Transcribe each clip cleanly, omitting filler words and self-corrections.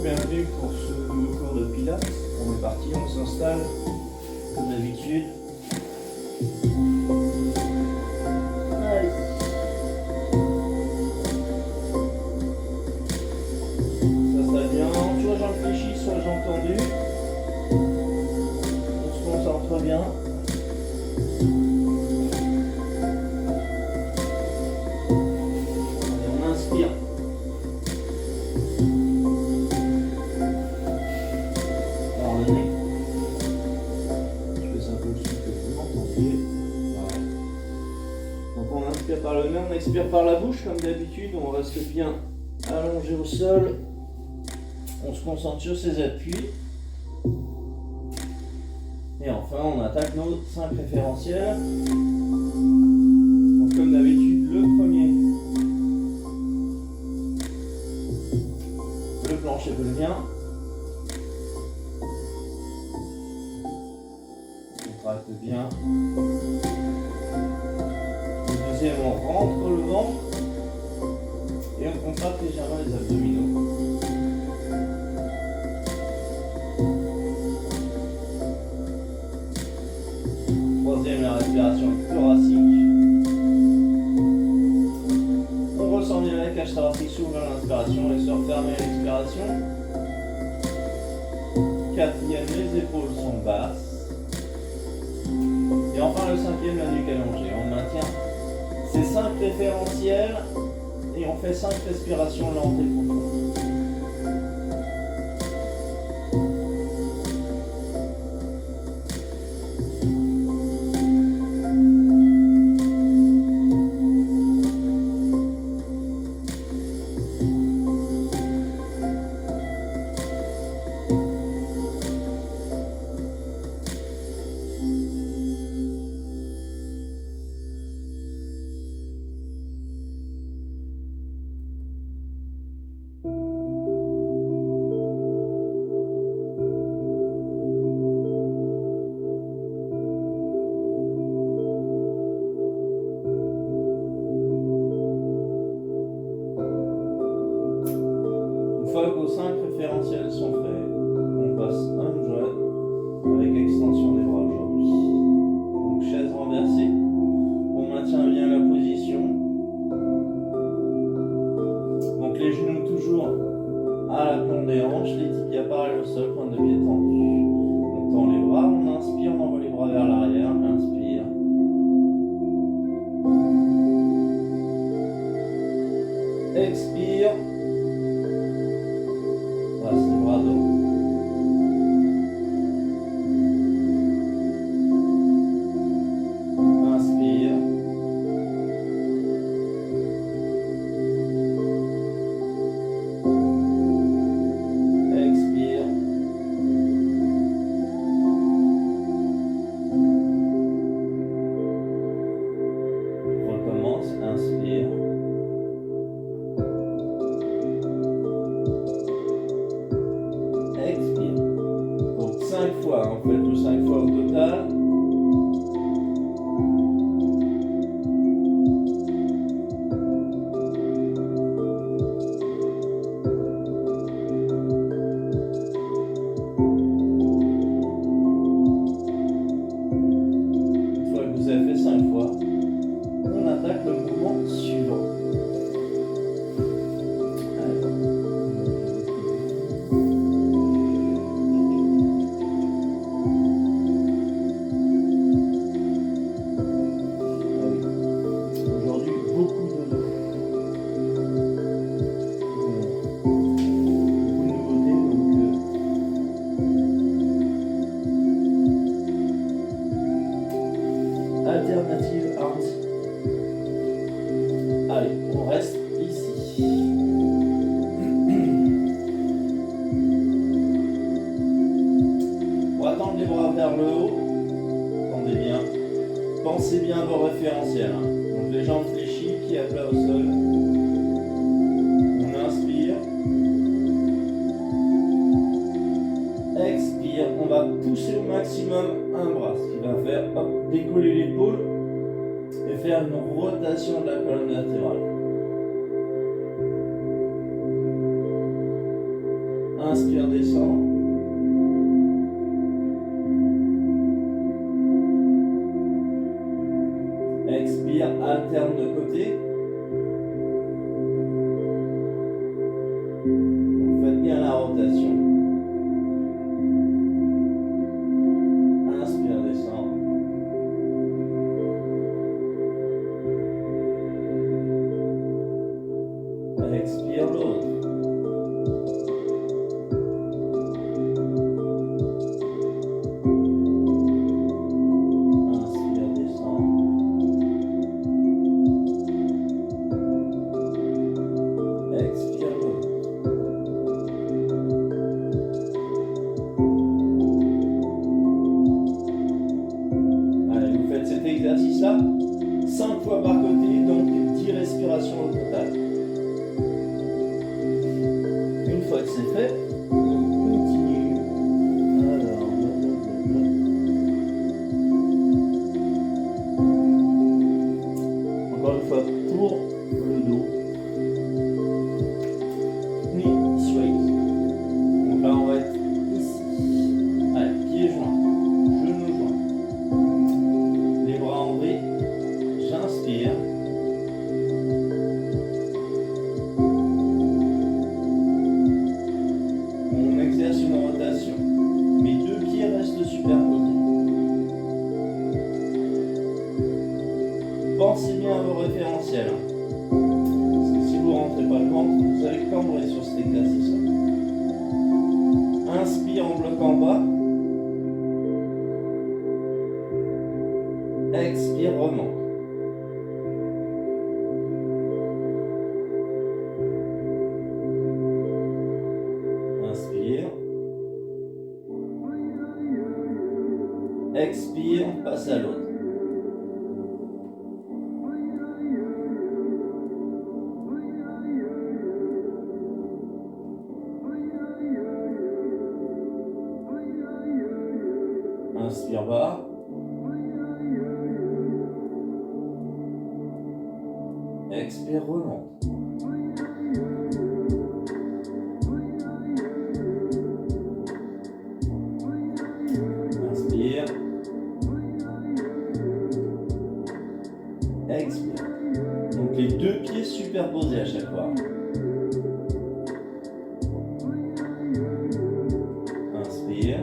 bienvenue pour ce nouveau cours de pilates. On est parti, on s'installe comme d'habitude. Allez. Ça s'installe bien, soit jambes fléchies, soit jambes tendues. On se concentre bien. Allez, on inspire. Par le nez, on expire par la bouche comme d'habitude, on reste bien allongé au sol, on se concentre sur ses appuis et enfin on attaque nos 5 référentiels. Donc comme d'habitude le premier, le plancher pelvien, on contracte bien. Deuxième, on rentre le ventre et on contracte légèrement les abdominaux. Troisième, la respiration thoracique. On ressent bien la cage thoracique s'ouvre à l'inspiration et se referme à l'expiration. Quatrième, les épaules sont basses. Et enfin le cinquième, la nuque allongée. On maintient ces 5 référentiels et on fait 5 respirations lentes et profondes. Une fois que vos 5 référentiels sont faits, on passe un joint avec extension des bras aujourd'hui. Donc chaise renversée, on maintient bien la position. Donc les genoux toujours à la plante des hanches, les tibias parallèles au sol, pointe de pied tendu. On tend les bras, on inspire, on envoie les bras vers l'arrière, inspire. Expire. Passe les bras dos. Inspire. Expire. Recommence, inspire. Expire. Donc 5 fois, on fait tout 5 fois au total. Une fois que vous avez fait 5 fois, on attaque le mouvement suivant. Aujourd'hui, beaucoup de nouveautés, donc alternative arts. Allez, on reste ici. On va tendre les bras vers le haut. Tendez bien. Pensez bien à vos référentiels. Donc les jambes fléchies, pieds à plat au sol. On inspire. Expire. On va pousser au maximum un bras. Ce qui va faire décoller l'épaule et faire une rotation de la colonne vertébrale. Inspire, descend. Expire, alterne de côté. Donc faites bien la rotation. Inspire, descend. Expire l'autre. Inspire, descend. Expire l'autre. Allez, vous faites cet exercice-là 5 fois par côté, donc 10 respirations au total. Une fois que c'est fait, on continue. Alors, encore une fois pour le dos. Knee straight. Donc là, on va être ici. Allez, pieds joints, genoux joints. Les bras en V. J'inspire. On exerce une rotation. Mes deux pieds restent superposés. Pensez bien à vos référentiels. Parce que si vous ne rentrez pas le ventre, vous allez cambrer sur cet exercice-là. Inspire en bloquant bas. Expire, remonte. Inspire. Expire, passe à l'autre. Inspire bas. Expire, remonte. Inspire. Expire. Donc les deux pieds superposés à chaque fois. Inspire.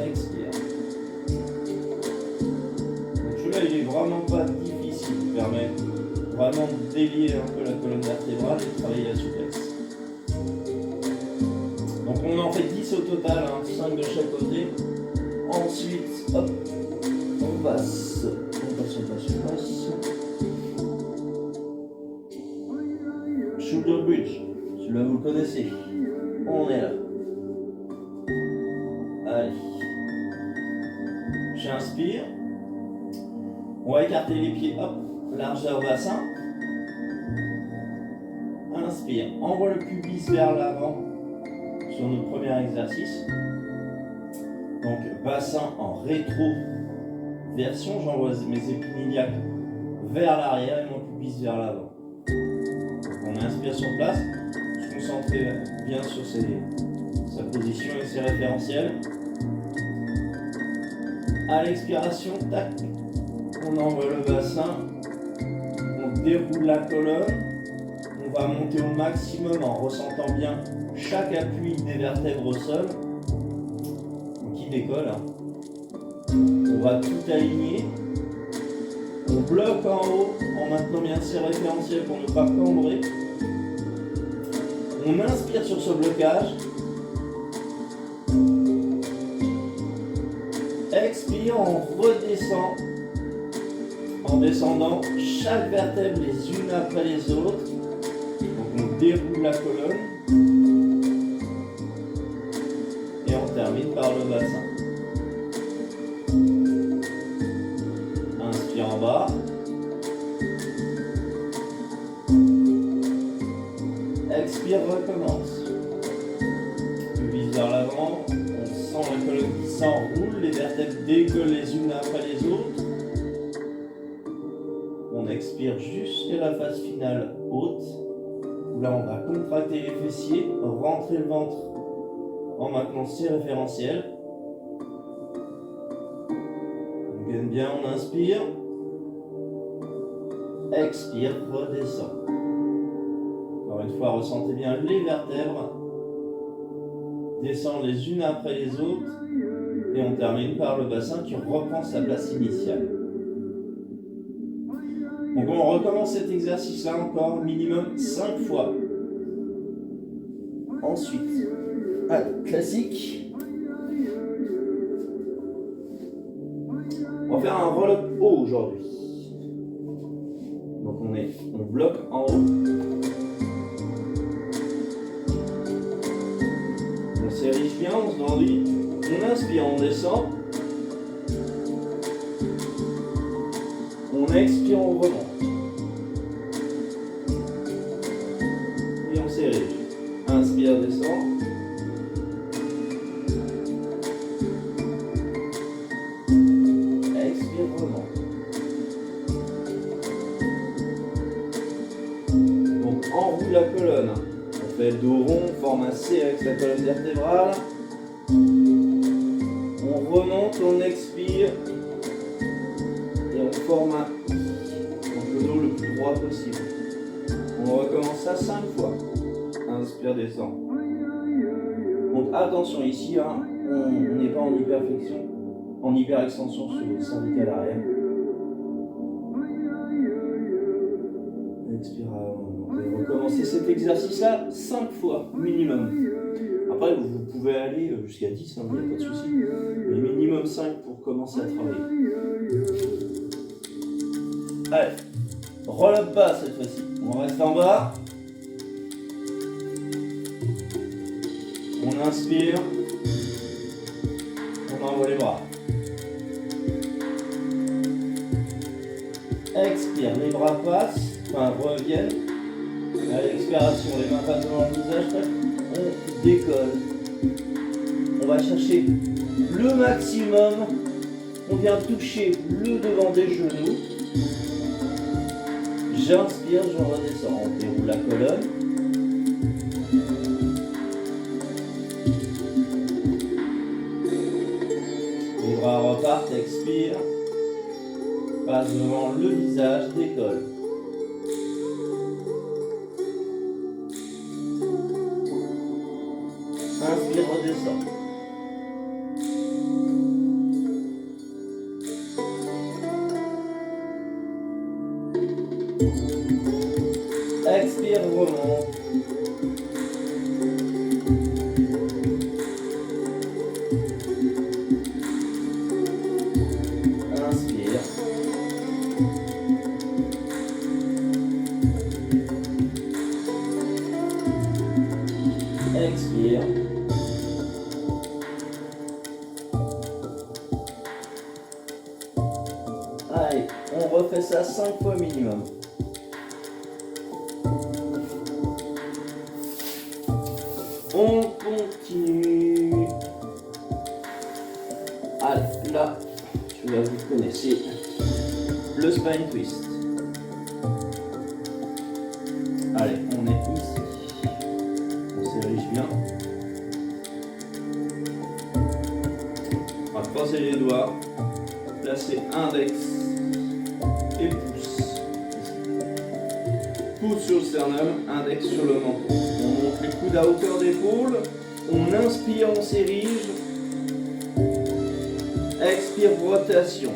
Expire. Donc celui-là, il est vraiment pas difficile. Il permet vraiment de délier un peu la colonne vertébrale et de travailler la souplesse. Donc on en fait 10 au total, 5 de chaque côté. Ensuite, hop, on passe. Shoulder bridge, celui-là vous le connaissez. On est là. Allez. J'inspire. On va écarter les pieds, hop, largeur bassin. Inspire, envoie le pubis vers l'avant sur notre premier exercice. Donc bassin en rétroversion, j'envoie mes épines iliaques vers l'arrière et mon pubis vers l'avant. On inspire sur place, se concentrer bien sur sa position et ses référentiels. À l'expiration, tac, on envoie le bassin, on déroule la colonne, on va monter au maximum en ressentant bien chaque appui des vertèbres au sol qui décolle. On va tout aligner, on bloque en haut en maintenant bien ses référentiels pour ne pas cambrer. On inspire sur ce blocage. Expire, on redescend. En descendant chaque vertèbre les unes après les autres. Donc on déroule la colonne. Et on termine par le bassin. Inspire en bas. Expire, recommence. Pubis vers l'avant, on sent la colonne qui s'enroule, les vertèbres décollent les unes après les autres. On expire jusqu'à la phase finale haute. Là, on va contracter les fessiers, rentrer le ventre en maintenant ces référentiels. On gagne bien, on inspire. Expire, redescend. Encore une fois, ressentez bien les vertèbres. Descend les unes après les autres. Et on termine par le bassin qui reprend sa place initiale. Donc on recommence cet exercice-là encore minimum 5 fois. Ensuite, classique. On va faire un roll-up haut aujourd'hui. Donc on bloque en haut. On s'érige bien, on se grandit. On inspire, on descend. On expire, on remonte. Et on s'érige. Inspire, descend. Expire, remonte. Donc enroule la colonne. On fait le dos rond, forme un C avec la colonne vertébrale. On remonte, on expire. Et on forme un I. Donc le dos le plus droit possible. On recommence ça 5 fois. Inspire, descend. Donc attention ici, hein, on n'est pas en hyperflexion, en hyperextension sur le cervical arrière. Expire, vous allez recommencer cet exercice-là 5 fois minimum. Après, vous pouvez aller jusqu'à 10, il n'y a pas de souci. Mais minimum 5 pour commencer à travailler. Allez, roll-up bas cette fois-ci. On reste en bas. On inspire. On envoie les bras. Expire, les bras passent, reviennent. À l'expiration, les mains passent devant le visage. On décolle. On va chercher le maximum. On vient toucher le devant des genoux. J'inspire, je redescends. On déroule la colonne. Les bras repartent, expire. Passe devant le visage, décolle. Inspire, redescend. Expire, remonte. Inspire. Expire. Allez, on refait ça 5 fois minimum. On continue. Allez, là, celui-là vous connaissez, le spine twist. Allez, on est ici. On s'érige bien. On va croiser les doigts, placer index et pouce. Pouce sur le sternum, index sur le menton. On monte les coudes à hauteur d'épaule. On inspire, on s'érige. Expire, rotation.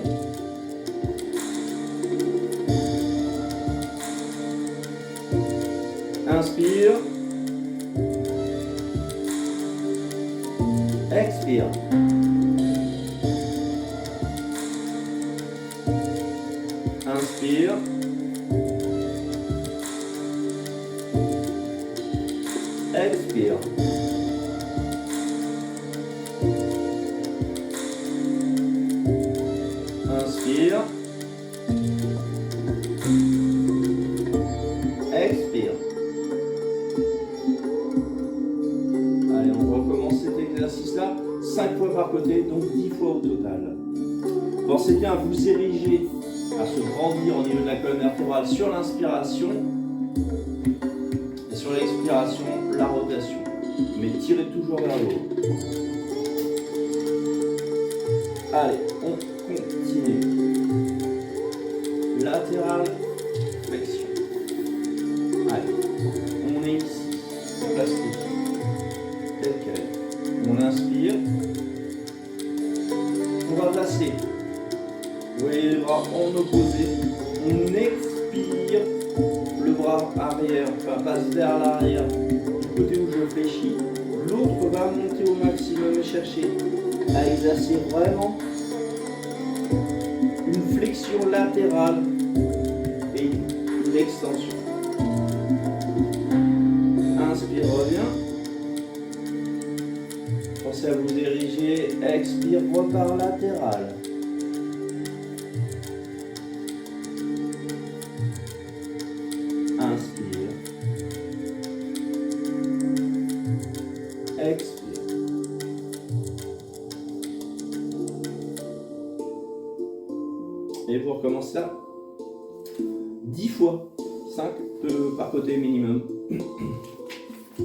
Inspire. Expire. Inspire. Expire. Inspire. Expire. Allez, on recommence cet exercice-là 5 fois par côté, donc 10 fois au total. Pensez bien à vous ériger, à se grandir au niveau de la colonne vertébrale sur l'inspiration. Et sur expiration, la rotation. Mais tirez toujours vers le haut. Allez, on continue. Latéral, flexion. Allez, on est ici. Plastique. Tel quel. On inspire. On va placer. Vous voyez les bras en opposé. On expire. Le bras arrière, enfin passe vers l'arrière. Du côté où je fléchis. L'autre va monter au maximum et chercher à exercer vraiment une flexion latérale et une extension. Inspire, reviens. Pensez à vous diriger. Expire, repart latéral. Inspire. Expire. Et pour commencer ça, 10 fois, 5 par côté minimum. On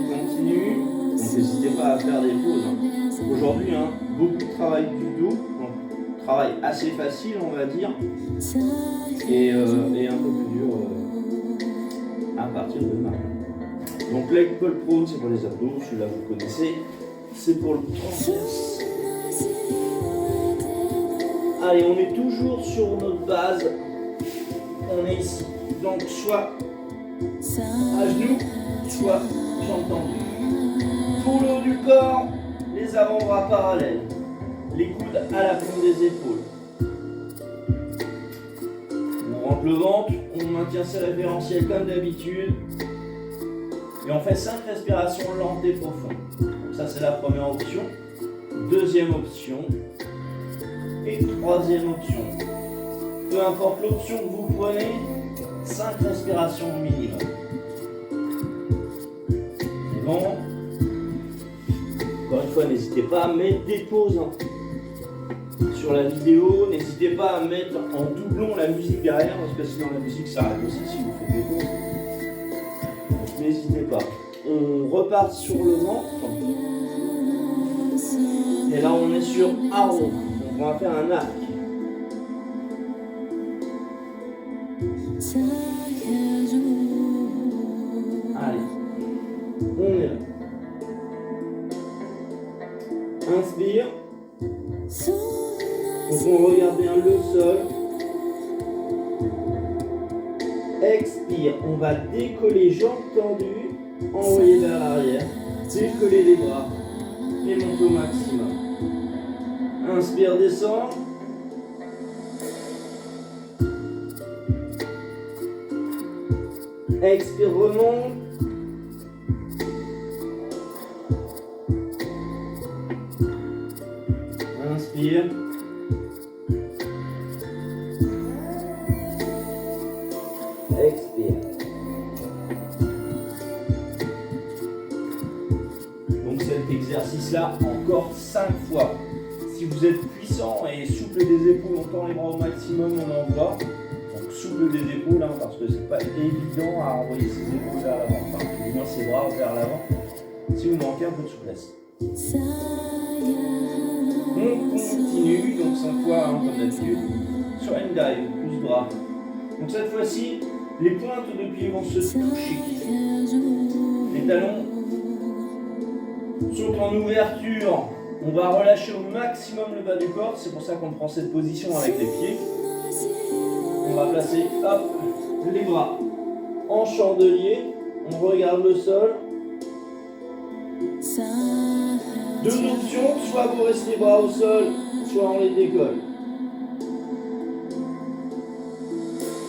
continue, donc n'hésitez pas à faire des pauses. Aujourd'hui, beaucoup de travail du dos, donc travail assez facile on va dire, et un peu plus dur à partir de maintenant. Donc leg pull prone c'est pour les abdos, celui-là vous connaissez, c'est pour le transverse. Allez, on est toujours sur notre base, on est ici, donc soit à genoux, soit jambes tendues. Pour le haut du corps, les avant-bras parallèles, les coudes à la pointe des épaules. On rentre le ventre, on maintient ses référentiels comme d'habitude. Et on fait 5 respirations lentes et profondes. Donc ça c'est la première option. Deuxième option. Et troisième option. Peu importe l'option que vous prenez, 5 respirations minimum. C'est bon. Encore une fois, n'hésitez pas à mettre des pauses sur la vidéo. N'hésitez pas à mettre en doublon la musique derrière, parce que sinon la musique s'arrête aussi si vous faites des pauses. Donc n'hésitez pas. On repart sur le ventre. Et là, on est sur un rond. Donc on va faire un arc. Allez, on est là. Inspire. Donc on regarde bien le sol. Expire. On va décoller jambes tendues, envoyer vers l'arrière, décoller les bras et monter au maximum. Inspire, descend. Expire, remonte. Inspire. Expire. Donc cet exercice-là, encore 5 fois. Si vous êtes puissant et souple des épaules, on tend les bras au maximum, on envoie. Donc souple des épaules, parce que c'est pas évident à envoyer ses épaules vers l'avant. Enfin, du moins ses bras vers l'avant. Si vous manquez un peu de souplesse. On continue, donc 5 fois comme d'habitude, sur une dive, plus bras. Donc cette fois-ci, les pointes de pied vont se toucher. Les talons sont en ouverture. On va relâcher au maximum le bas du corps, c'est pour ça qu'on prend cette position avec les pieds. On va placer, hop, les bras en chandelier. On regarde le sol. Deux options, soit vous restez bras au sol, soit on les décolle.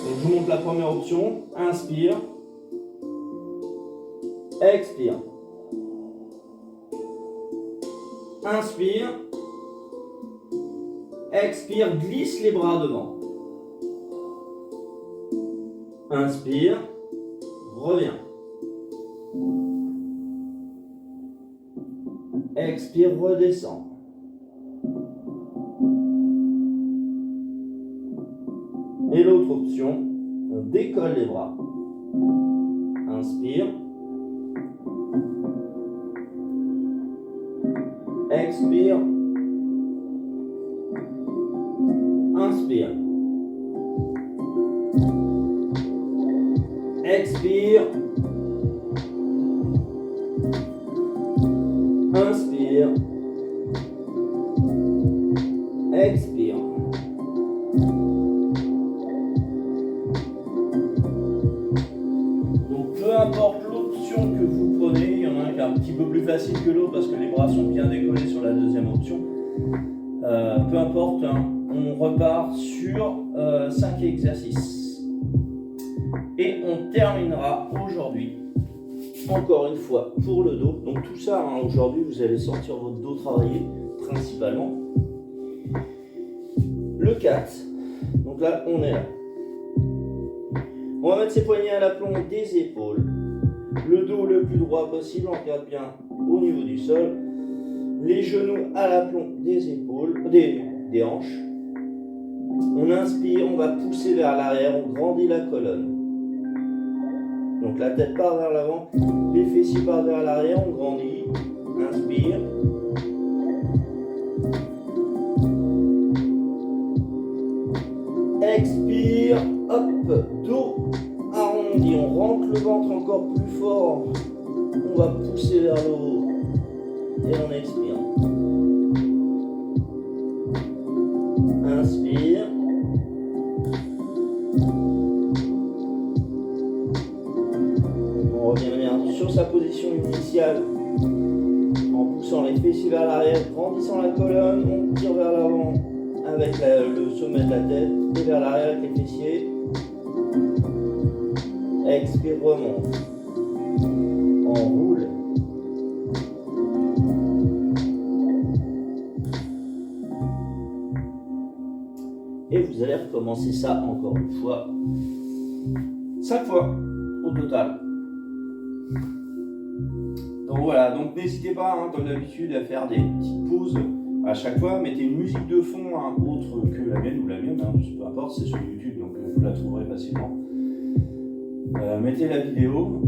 Donc je vous montre la première option. Inspire. Expire. Inspire. Expire, glisse les bras devant. Inspire. Reviens. Expire, redescend. Et l'autre option, on décolle les bras. Inspire. Expire. Inspire. Expire. Inspire. Expire. Donc peu importe l'option que vous prenez, il y en a un qui est un petit peu plus facile que l'autre parce que les bras sont bien décollés sur la deuxième option. Peu importe, hein, on repart sur 5 exercices. Et on terminera aujourd'hui, encore une fois, pour le dos. Donc tout ça, hein, aujourd'hui, vous allez sentir votre dos travailler principalement. Le 4. Donc là, on est là. On va mettre ses poignets à l'aplomb des épaules. Le dos le plus droit possible, on regarde bien au niveau du sol. Les genoux à l'aplomb des épaules, des hanches. On inspire, on va pousser vers l'arrière, on grandit la colonne. Donc la tête part vers l'avant, les fessiers partent vers l'arrière, on grandit. Inspire. Expire, hop, dos arrondi, on rentre le ventre encore plus fort. On va pousser vers le haut et on expire. Inspire. On revient bien sur sa position initiale en poussant les fessiers vers l'arrière, grandissant la colonne, on tire vers l'avant avec le sommet de la tête et vers l'arrière avec les fessiers. Expire, remonte. Enroule. Et vous allez recommencer ça encore une fois. 5 fois au total. Donc voilà, donc n'hésitez pas, hein, comme d'habitude, à faire des petites pauses à chaque fois. Mettez une musique de fond, hein, autre que la mienne ou la mienne, hein, peu importe, c'est sur YouTube, donc vous la trouverez facilement. Mettez la vidéo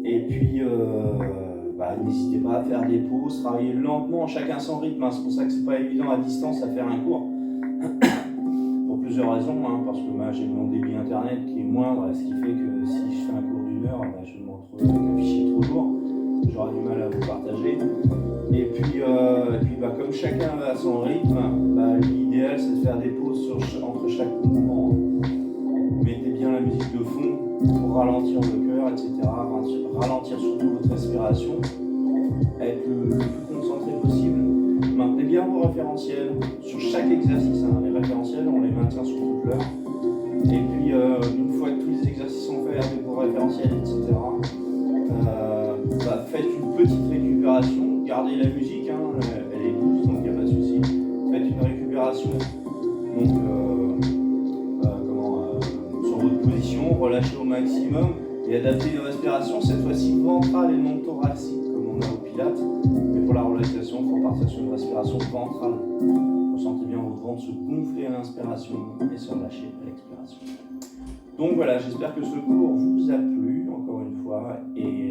et puis n'hésitez pas à faire des pauses, travailler lentement, chacun son rythme, hein. C'est pour ça que c'est pas évident à distance à faire un cours. Pour plusieurs raisons, hein, parce que j'ai mon débit internet qui est moindre, ce qui fait que si je fais un cours d'une heure, je vais me retrouver avec un fichier trop lourd, j'aurai du mal à vous partager. Et puis comme chacun a son rythme, l'idéal c'est de faire des pauses entre chaque mouvement. Mettez bien la musique de fond pour ralentir le cœur, etc. Ralentir surtout votre respiration, être le plus concentré possible. Maintenez bien vos référentiels sur chaque exercice, hein. Les référentiels, on les maintient sur toute l'heure. Et puis, une fois que tous les exercices sont faits avec vos référentiels, etc., faites une petute récupération. Gardez la musique, hein, elle est douce, donc il n'y a pas de souci. Faites une récupération donc, sur votre position, relâchez au maximum et adaptez une respiration, cette fois-ci ventrale et non thoracique, comme on a au Pilates. Mais pour la relaxation, il faut partir sur une respiration ventrale. Ressentez bien votre ventre se gonfler à l'inspiration et se relâcher à l'expiration. Donc voilà, j'espère que ce cours vous a plu, encore une fois, et